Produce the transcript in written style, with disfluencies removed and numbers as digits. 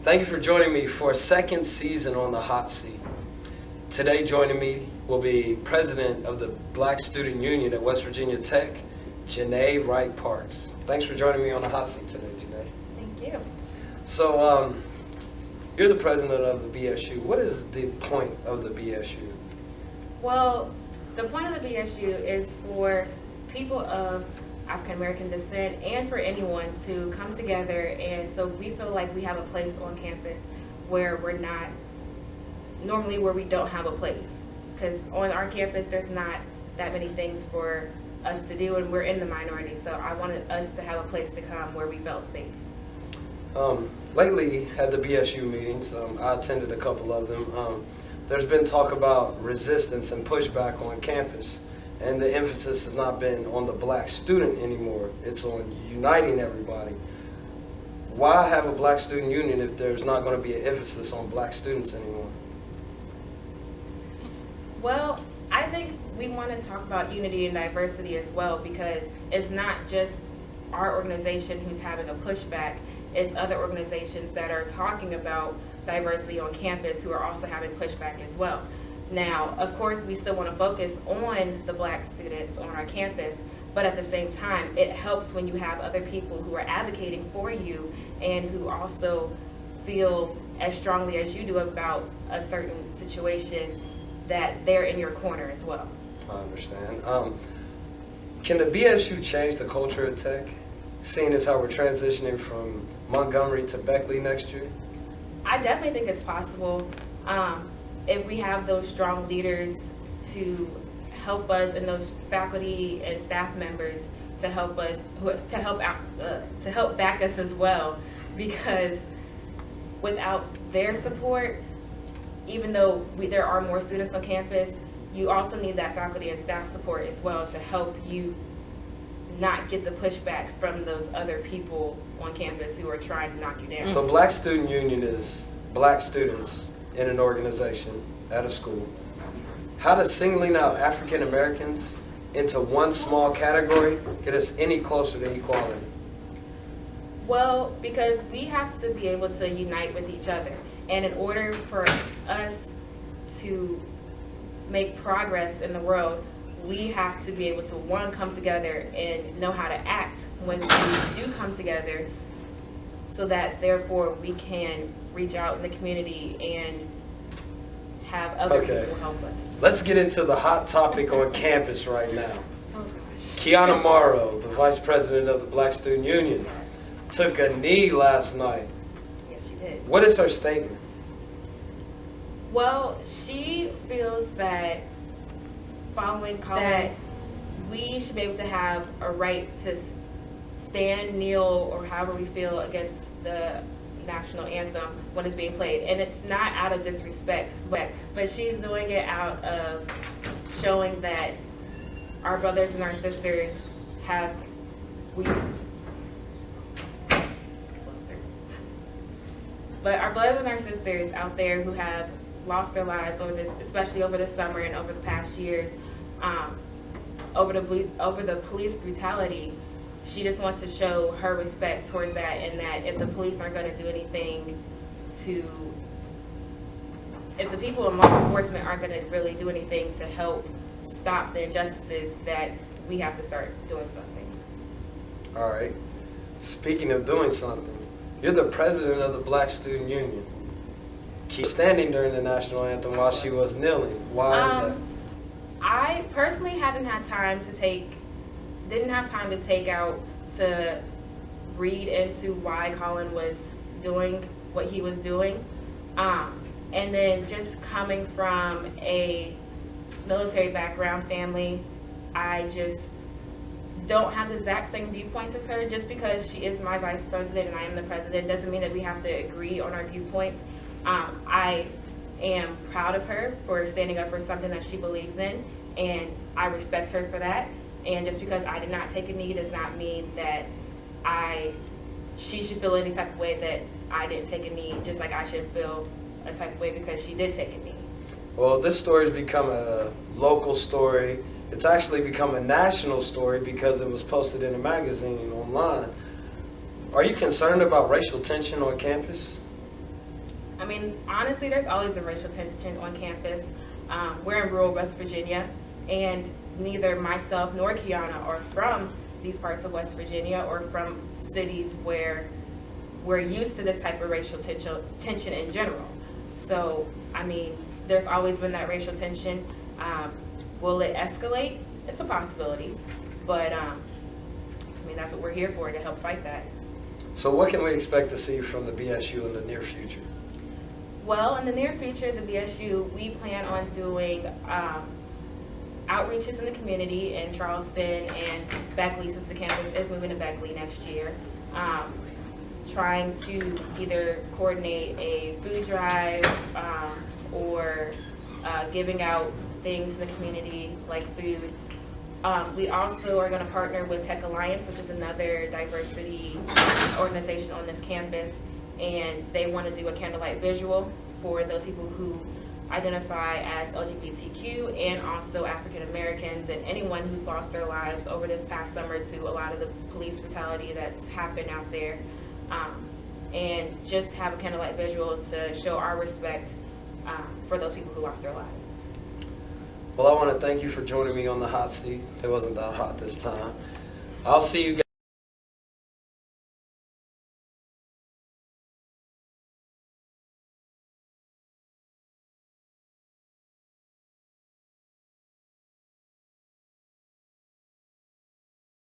Thank you for joining me for a second season on the hot seat. Today joining me will be President of the Black Student Union at West Virginia Tech, Janay Wright-Parks. Thanks for joining me on the hot seat today, Janay. Thank you. So, you're the president of the BSU. What is the point of the BSU? Well, the point of the BSU is for people of African American descent and for anyone to come together, and so we feel like we have a place on campus where we're not normally where we don't have a place, because on our campus there's not that many things for us to do and we're in the minority, so I wanted us to have a place to come where we felt safe. Lately at the BSU meetings, I attended a couple of them. There's been talk about resistance and pushback on campus, and the emphasis has not been on the black student anymore. It's on uniting everybody. Why have a black student union if there's not going to be an emphasis on black students anymore? Well, I think we want to talk about unity and diversity as well, because it's not just our organization who's having a pushback, it's other organizations that are talking about diversity on campus who are also having pushback as well. Now, of course, we still want to focus on the black students on our campus, but at the same time, it helps when you have other people who are advocating for you and who also feel as strongly as you do about a certain situation that they're in your corner as well. I understand. Can the BSU change the culture at Tech, seeing as how we're transitioning from Montgomery to Beckley next year? I definitely think it's possible if we have those strong leaders to help us, and those faculty and staff members to help us, to help back us as well. Because without their support, even though there are more students on campus, you also need that faculty and staff support as well to help you not get the pushback from those other people on campus who are trying to knock you down. So Black Student Union is black students in an organization at a school. How does singling out African Americans into one small category get us any closer to equality? Well, because we have to be able to unite with each other. And in order for us to make progress in the world, we have to be able to, one, come together and know how to act when we do come together, so that therefore we can reach out in the community and have other people help us. Let's get into the hot topic on campus right now. Oh gosh. Kiana Morrow, the vice president of the Black Student Union, took a knee last night. Yes, she did. What is her statement? Well, she feels that following that we should be able to have a right to stand, kneel, or however we feel against the national anthem when it's being played. And it's not out of disrespect, but she's doing it out of showing that our brothers and our sisters but our brothers and our sisters out there who have lost their lives over this, especially over the summer and over the past years, over the police brutality. She just wants to show her respect towards that, and that if the police aren't going to do anything if the people in law enforcement aren't going to really do anything to help stop the injustices, that we have to start doing something. All right. Speaking of doing something, you're the president of the Black Student Union. Keep standing during the national anthem while she was kneeling. Why is that? I personally didn't have time to take out to read into why Colin was doing what he was doing. And then just coming from a military background family, I just don't have the exact same viewpoints as her. Just because she is my vice president and I am the president doesn't mean that we have to agree on our viewpoints. I am proud of her for standing up for something that she believes in, and I respect her for that. And just because I did not take a knee does not mean that she should feel any type of way that I didn't take a knee, just like I should feel a type of way because she did take a knee. Well, this story's become a local story. It's actually become a national story because it was posted in a magazine online. Are you concerned about racial tension on campus? I mean, honestly, there's always been racial tension on campus. We're in rural West Virginia, and neither myself nor Kiana are from these parts of West Virginia or from cities where we're used to this type of racial tension in general. So, I mean, there's always been that racial tension. Will it escalate? It's a possibility, but I mean, that's what we're here for, to help fight that. So what can we expect to see from the BSU in the near future? Well, in the near future, the BSU, we plan on doing outreaches in the community in Charleston and Beckley, since the campus is moving to Beckley next year. Trying to either coordinate a food drive or giving out things in the community like food. We also are going to partner with Tech Alliance, which is another diversity organization on this campus, and they want to do a candlelight visual for those people who identify as LGBTQ and also African Americans and anyone who's lost their lives over this past summer to a lot of the police brutality that's happened out there. And just have a candlelight visual to show our respect for those people who lost their lives. Well, I want to thank you for joining me on the hot seat. It wasn't that hot this time. I'll see you guys.